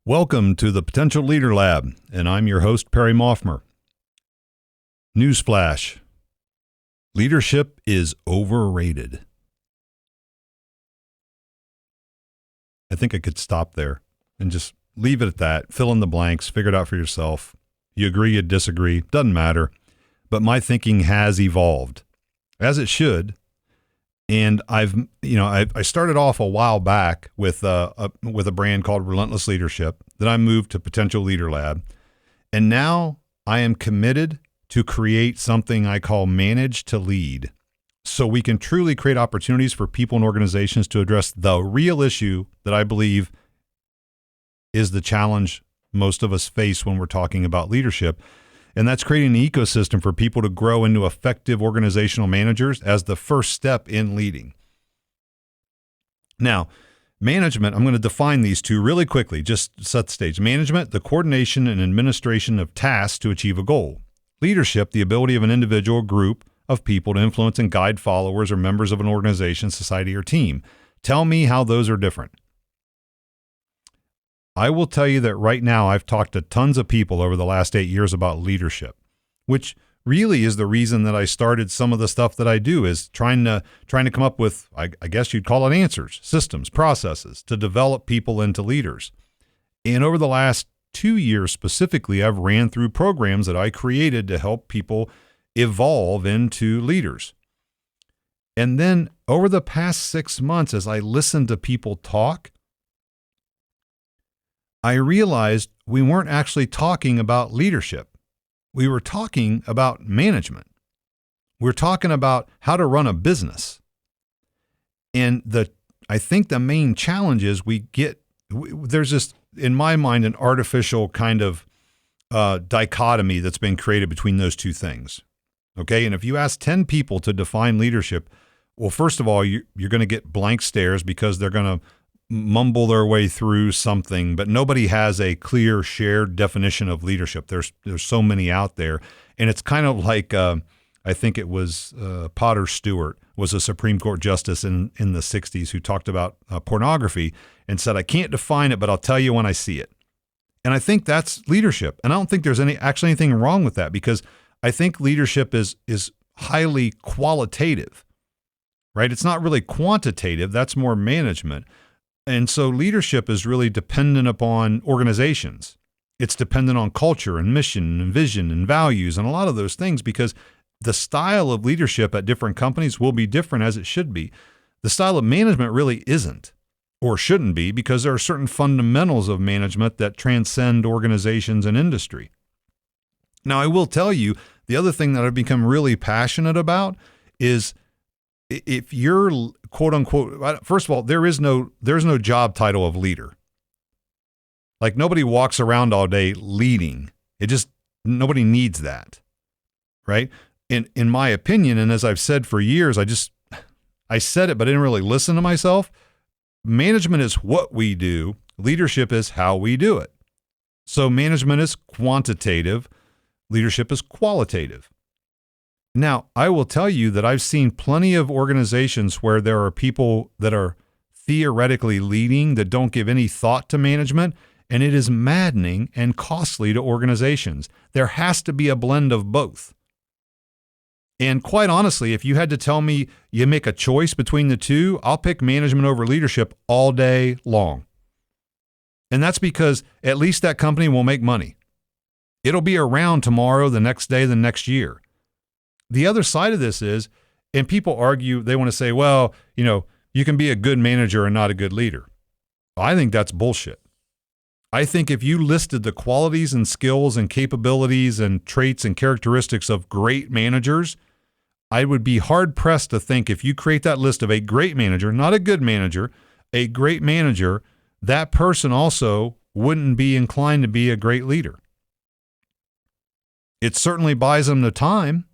Welcome to the Potential Leader Lab, and I'm your host, Perry Maughmer. Newsflash: leadership is overrated. I think I could stop there and just leave it at that. Fill in the blanks, figure it out for yourself. You agree, you disagree, doesn't matter. But my thinking has evolved, as it should. And I started off a while back with a brand called Relentless Leadership. Then I moved to Potential Leader Lab, and now I am committed to create something I call Manage to Lead, so we can truly create opportunities for people and organizations to address the real issue that I believe is the challenge most of us face when we're talking about leadership. And that's creating an ecosystem for people to grow into effective organizational managers as the first step in leading. Now, management, I'm going to define these two really quickly, just set the stage. Management, the coordination and administration of tasks to achieve a goal. Leadership, the ability of an individual or group of people to influence and guide followers or members of an organization, society, or team. Tell me how those are different. I will tell you that right now I've talked to tons of people over the last 8 years about leadership, which really is the reason that I started some of the stuff that I do, is trying to come up with, I guess you'd call it answers, systems, processes to develop people into leaders. And over the last 2 years specifically, I've ran through programs that I created to help people evolve into leaders. And then over the past 6 months, as I listened to people talk, I realized we weren't actually talking about leadership. We were talking about management. We're talking about how to run a business. And I think the main challenge is there's just, in my mind, an artificial kind of dichotomy that's been created between those two things. Okay. And if you ask 10 people to define leadership, well, first of all, you're going to get blank stares because they're going to mumble their way through something, but nobody has a clear shared definition of leadership. There's so many out there. And it's kind of like, I think it was Potter Stewart was a Supreme Court justice in the 60s who talked about pornography and said, I can't define it, but I'll tell you when I see it. And I think that's leadership. And I don't think there's anything wrong with that, because I think leadership is highly qualitative, right? It's not really quantitative. That's more management. And so leadership is really dependent upon organizations. It's dependent on culture and mission and vision and values and a lot of those things, because the style of leadership at different companies will be different, as it should be. The style of management really isn't, or shouldn't be, because there are certain fundamentals of management that transcend organizations and industry. Now, I will tell you, the other thing that I've become really passionate about is, if you're quote unquote, first of all, there's no job title of leader. Like, nobody walks around all day leading. Nobody needs that. Right. In my opinion, and as I've said for years, I said it, but I didn't really listen to myself. Management is what we do. Leadership is how we do it. So management is quantitative. Leadership is qualitative. Now, I will tell you that I've seen plenty of organizations where there are people that are theoretically leading that don't give any thought to management, and it is maddening and costly to organizations. There has to be a blend of both. And quite honestly, if you had to tell me you make a choice between the two, I'll pick management over leadership all day long. And that's because at least that company will make money. It'll be around tomorrow, the next day, the next year. The other side of this is, and people argue, they want to say, well, you can be a good manager and not a good leader. I think that's bullshit. I think if you listed the qualities and skills and capabilities and traits and characteristics of great managers, I would be hard pressed to think, if you create that list of a great manager, not a good manager, a great manager, that person also wouldn't be inclined to be a great leader. It certainly buys them the time.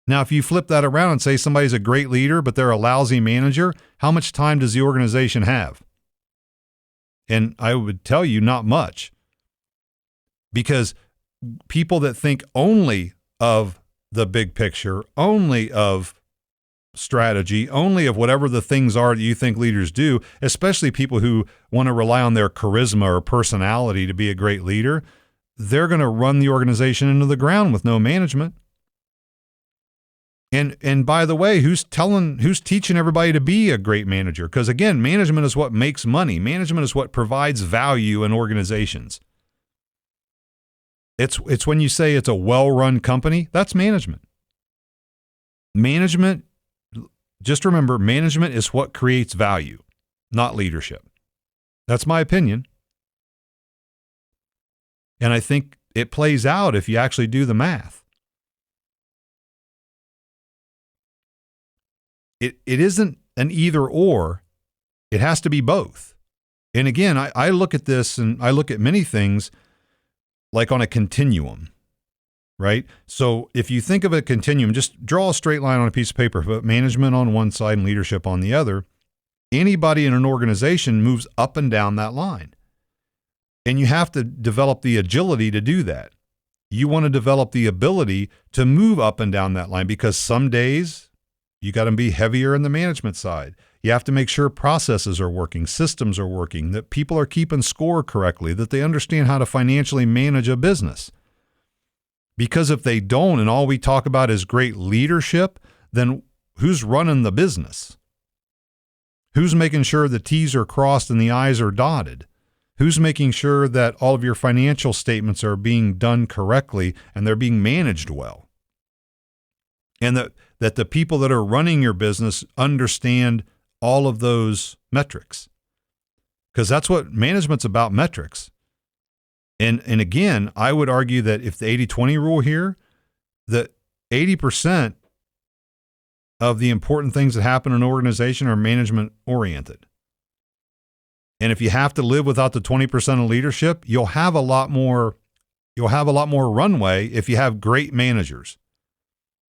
Now, if you flip that around and say somebody's a great leader, but they're a lousy manager, how much time does the organization have? And I would tell you, not much. Because people that think only of the big picture, only of strategy only of whatever the things are that you think leaders do, especially people who want to rely on their charisma or personality to be a great leader, they're going to run the organization into the ground with no management. And by the way, who's teaching everybody to be a great manager? Because again, management is what makes money. Management is what provides value in organizations. It's when you say it's a well-run company, that's management. Management, just remember, management is what creates value, not leadership. That's my opinion. And I think it plays out if you actually do the math. It isn't an either or. It has to be both. And again, I look at this and I look at many things like on a continuum, right? So if you think of a continuum, just draw a straight line on a piece of paper, put management on one side and leadership on the other. Anybody in an organization moves up and down that line. And you have to develop the agility to do that. You want to develop the ability to move up and down that line because some days you got to be heavier in the management side. You have to make sure processes are working, systems are working, that people are keeping score correctly, that they understand how to financially manage a business. Because if they don't, and all we talk about is great leadership, then who's running the business? Who's making sure the T's are crossed and the I's are dotted? Who's making sure that all of your financial statements are being done correctly and they're being managed well? And that the people that are running your business understand all of those metrics. Because that's what management's about, metrics. And again, I would argue that if the 80-20 rule here, that 80% of the important things that happen in an organization are management oriented. And if you have to live without the 20% of leadership, you'll have a lot more runway if you have great managers.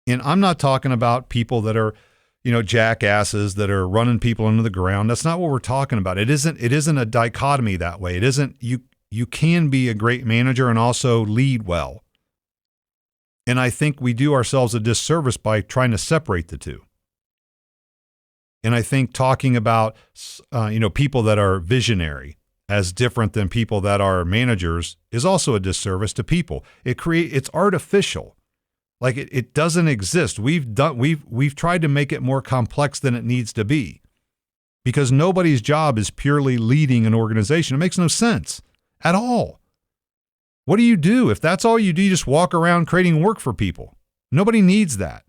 And I'm not talking about people that are, jackasses that are running people into the ground. That's not what we're talking about. It isn't a dichotomy that way. It isn't, you can be a great manager and also lead well. And I think we do ourselves a disservice by trying to separate the two. And I think talking about, people that are visionary as different than people that are managers is also a disservice to people. It's artificial. Like it doesn't exist. We've tried to make it more complex than it needs to be because nobody's job is purely leading an organization. It makes no sense at all. What do you do? If that's all you do, you just walk around creating work for people. Nobody needs that.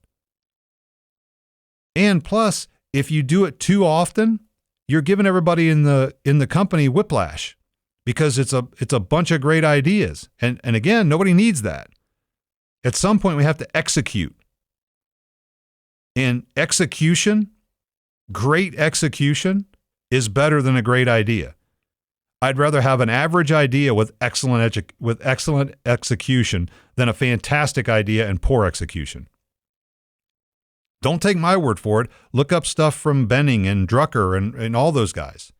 And plus, if you do it too often, you're giving everybody in the company whiplash because it's a bunch of great ideas. And again, nobody needs that. At some point, we have to execute. And great execution, is better than a great idea. I'd rather have an average idea with excellent execution than a fantastic idea and poor execution. Don't take my word for it. Look up stuff from Benning and Drucker and all those guys.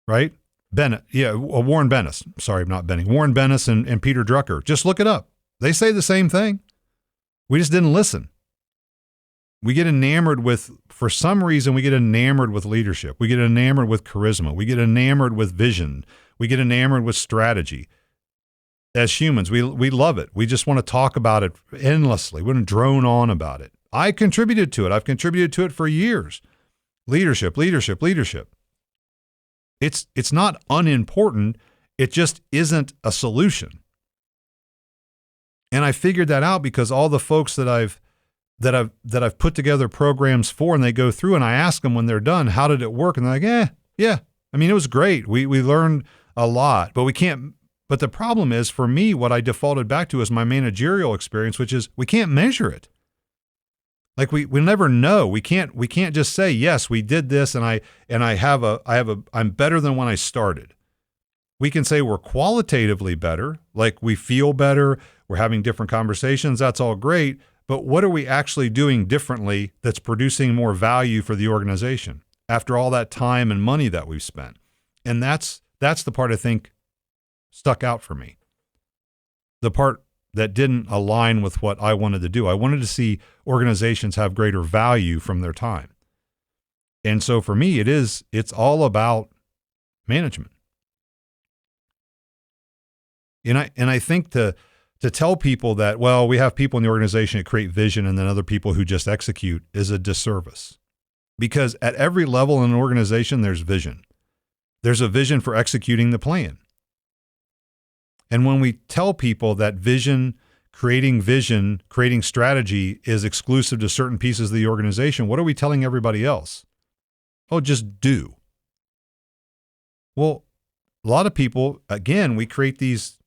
Right? Warren Bennis. Sorry, not Benning. Warren Bennis and Peter Drucker. Just look it up. They say the same thing. We just didn't listen. We get enamored for some reason, we get enamored with leadership. We get enamored with charisma. We get enamored with vision. We get enamored with strategy. As humans, we love it. We just want to talk about it endlessly. We want to drone on about it. I contributed to it. I've contributed to it for years. Leadership. It's not unimportant. It just isn't a solution. And I figured that out because all the folks that I've put together programs for, and they go through, and I ask them when they're done, how did it work? And they're like, yeah. I mean, it was great. We learned a lot, but we can't. But the problem is, for me, what I defaulted back to is my managerial experience, which is we can't measure it. Like we'll never know. We can't just say, yes, we did this, and I'm better than when I started. We can say we're qualitatively better, like we feel better, we're having different conversations, that's all great, but what are we actually doing differently that's producing more value for the organization after all that time and money that we've spent? And that's the part I think stuck out for me. The part that didn't align with what I wanted to do. I wanted to see organizations have greater value from their time. And so for me, it's all about management. And I think to tell people that, well, we have people in the organization that create vision and then other people who just execute is a disservice. Because at every level in an organization, there's vision. There's a vision for executing the plan. And when we tell people that creating strategy is exclusive to certain pieces of the organization, what are we telling everybody else? Oh, just do. Well, a lot of people, again, we create these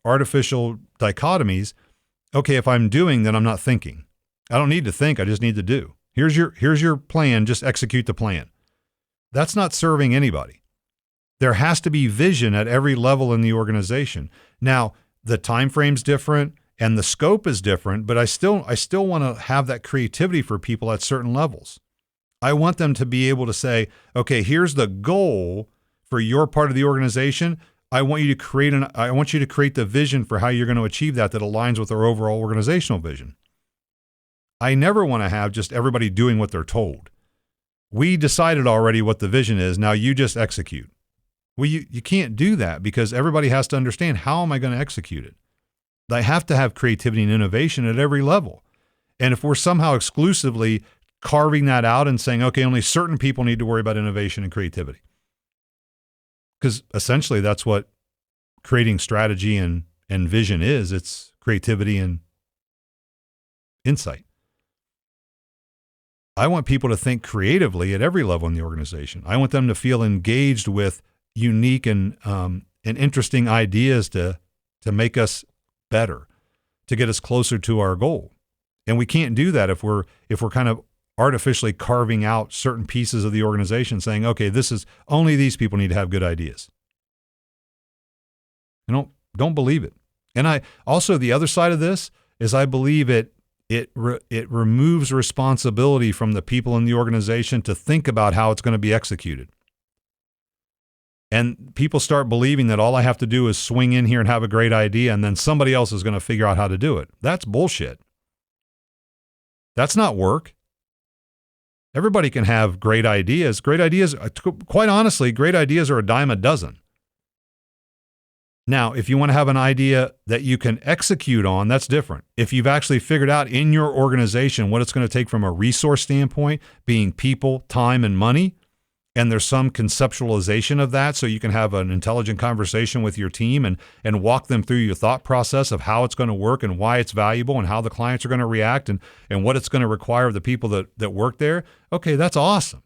artificial dichotomies. Okay, if I'm doing, then I'm not thinking. I don't need to think, I just need to do. Here's your plan, just execute the plan. That's not serving anybody. There has to be vision at every level in the organization. Now, the time frame's different and the scope is different, but I still want to have that creativity for people at certain levels. I want them to be able to say, okay, here's the goal for your part of the organization. I want you to create the vision for how you're going to achieve that aligns with our overall organizational vision. I never want to have just everybody doing what they're told. We decided already what the vision is. Now you just execute. Well, you can't do that because everybody has to understand, how am I going to execute it? I have to have creativity and innovation at every level. And if we're somehow exclusively carving that out and saying, okay, only certain people need to worry about innovation and creativity. Because essentially that's what creating strategy and vision is. It's creativity and insight. I want people to think creatively at every level in the organization. I want them to feel engaged with unique and interesting ideas to make us better, to get us closer to our goal. And we can't do that if we're kind of artificially carving out certain pieces of the organization, saying, okay, this is only these people need to have good ideas. Don't believe it. And I also, the other side of this is I believe it removes responsibility from the people in the organization to think about how it's going to be executed. And people start believing that all I have to do is swing in here and have a great idea, and then somebody else is going to figure out how to do it. That's bullshit. That's not work. Everybody can have great ideas. Great ideas, quite honestly, great ideas are a dime a dozen. Now, if you want to have an idea that you can execute on, that's different. If you've actually figured out in your organization what it's going to take from a resource standpoint, being people, time, and money, and there's some conceptualization of that so you can have an intelligent conversation with your team and walk them through your thought process of how it's going to work and why it's valuable and how the clients are going to react and what it's going to require of the people that work there, okay, that's awesome.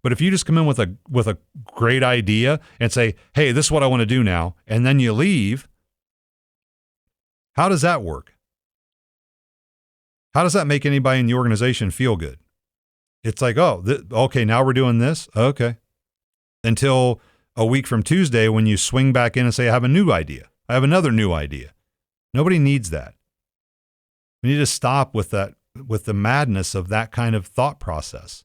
But if you just come in with a great idea and say, hey, this is what I want to do now, and then you leave, how does that work? How does that make anybody in the organization feel good? It's like, okay, now we're doing this. Okay. Until a week from Tuesday when you swing back in and say, I have a new idea. I have another new idea. Nobody needs that. We need to stop with that, with the madness of that kind of thought process.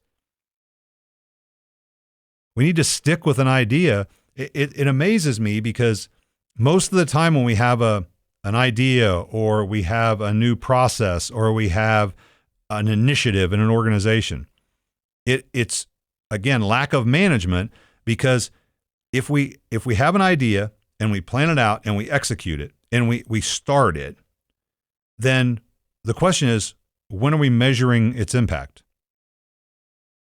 We need to stick with an idea. It amazes me because most of the time when we have an idea or we have a new process or we have an initiative in an organization, it's again, lack of management, because if we have an idea and we plan it out and we execute it and we start it, then the question is, when are we measuring its impact?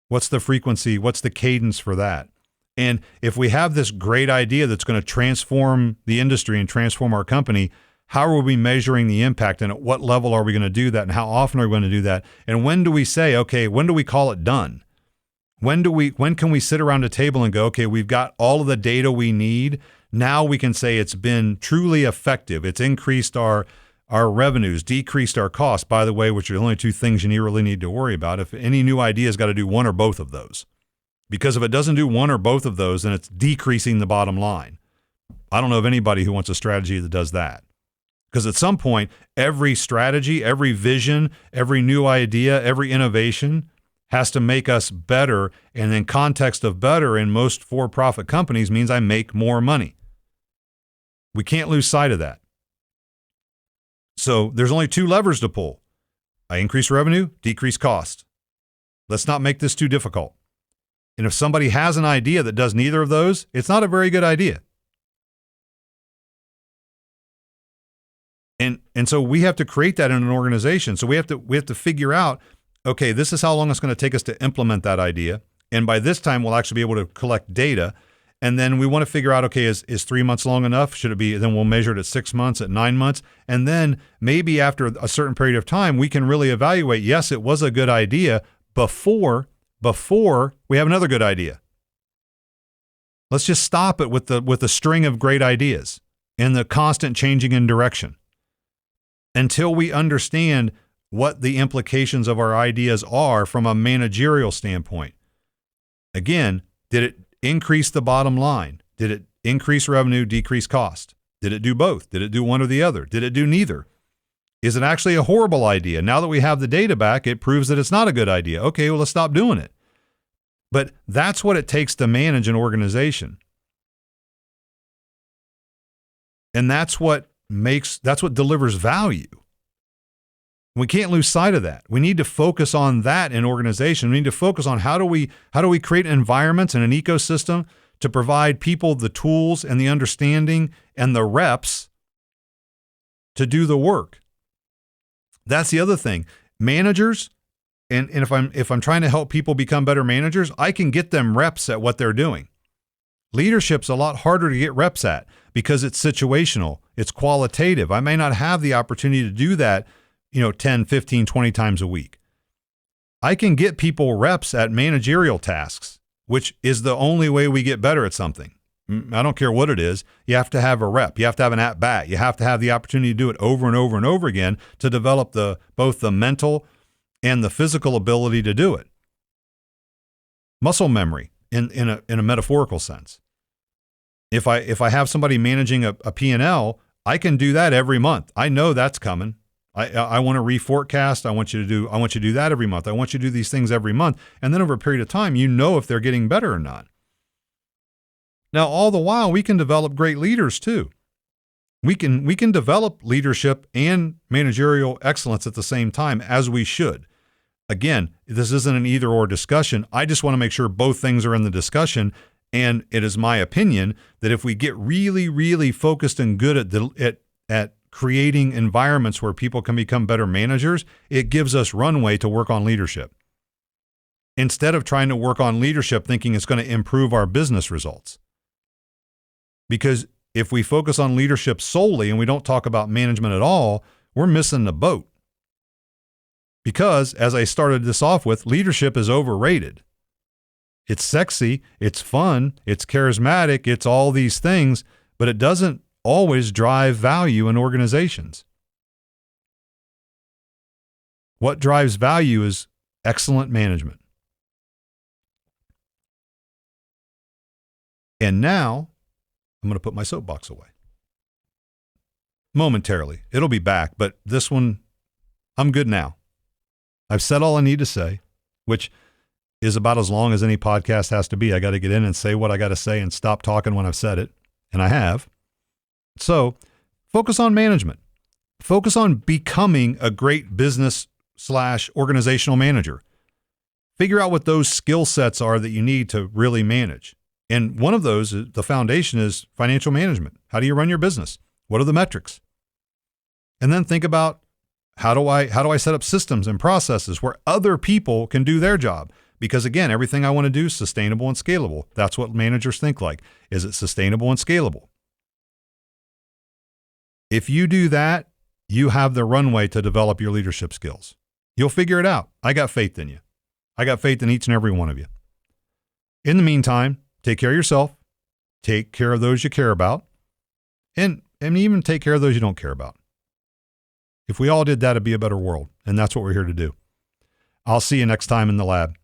What's the frequency? What's the cadence for that? And if we have this great idea that's going to transform the industry and transform our company, how are we measuring the impact, and at what level are we going to do that, and how often are we going to do that? And when do we say, okay, when do we call it done? When can we sit around a table and go, okay, we've got all of the data we need. Now we can say it's been truly effective. It's increased our revenues, decreased our costs, by the way, which are the only two things you really need to worry about. If any new idea has got to do one or both of those. Because if it doesn't do one or both of those, then it's decreasing the bottom line. I don't know of anybody who wants a strategy that does that. Because at some point, every strategy, every vision, every new idea, every innovation has to make us better. And in context of better in most for-profit companies means I make more money. We can't lose sight of that. So there's only two levers to pull. I increase revenue, decrease cost. Let's not make this too difficult. And if somebody has an idea that does neither of those, it's not a very good idea. And so we have to create that in an organization. So we have to figure out, okay, this is how long it's going to take us to implement that idea. And by this time, we'll actually be able to collect data. And then we want to figure out, okay, is 3 months long enough? Should it be? Then we'll measure it at 6 months, at 9 months. And then maybe after a certain period of time, we can really evaluate, yes, it was a good idea before we have another good idea. Let's just stop it with the string of great ideas and the constant changing in direction until we understand what the implications of our ideas are from a managerial standpoint. Again, did it increase the bottom line? Did it increase revenue, decrease cost? Did it do both? Did it do one or the other? Did it do neither? Is it actually a horrible idea? Now that we have the data back, it proves that it's not a good idea. Okay, well, let's stop doing it. But that's what it takes to manage an organization. And that's what delivers value. We can't lose sight of that. We need to focus on that in organization. We need to focus on how do we create environments and an ecosystem to provide people the tools and the understanding and the reps to do the work. That's the other thing. Managers, and if I'm trying to help people become better managers, I can get them reps at what they're doing. Leadership's a lot harder to get reps at because it's situational, it's qualitative. I may not have the opportunity to do that, 10, 15, 20 times a week. I can get people reps at managerial tasks, which is the only way we get better at something. I don't care what it is. You have to have a rep. You have to have an at-bat. You have to have the opportunity to do it over and over and over again to develop both the mental and the physical ability to do it. Muscle memory in a metaphorical sense. If I have somebody managing a P&L, I can do that every month. I know that's coming. I want to reforecast. I want you to do that every month. I want you to do these things every month. And then over a period of time, if they're getting better or not. Now, all the while, we can develop great leaders too. We can develop leadership and managerial excellence at the same time, as we should. Again, this isn't an either or discussion. I just want to make sure both things are in the discussion. And it is my opinion that if we get really, really focused and good at creating environments where people can become better managers, it gives us runway to work on leadership. Instead of trying to work on leadership thinking it's going to improve our business results. Because if we focus on leadership solely and we don't talk about management at all, we're missing the boat. Because, as I started this off with, leadership is overrated. It's sexy, it's fun, it's charismatic, it's all these things, but it doesn't always drive value in organizations. What drives value is excellent management. And now, I'm going to put my soapbox away. Momentarily. It'll be back, but this one, I'm good now. I've said all I need to say, which is about as long as any podcast has to be. I got to get in and say what I got to say and stop talking when I've said it, and I have. So focus on management. Focus on becoming a great business/organizational manager. Figure out what those skill sets are that you need to really manage. And one of those, the foundation, is financial management. How do you run your business? What are the metrics? And then think about how do I set up systems and processes where other people can do their job? Because again, everything I want to do is sustainable and scalable. That's what managers think like. Is it sustainable and scalable? If you do that, you have the runway to develop your leadership skills. You'll figure it out. I got faith in you. I got faith in each and every one of you. In the meantime, take care of yourself, take care of those you care about, and even take care of those you don't care about. If we all did that, it'd be a better world. And that's what we're here to do. I'll see you next time in the lab.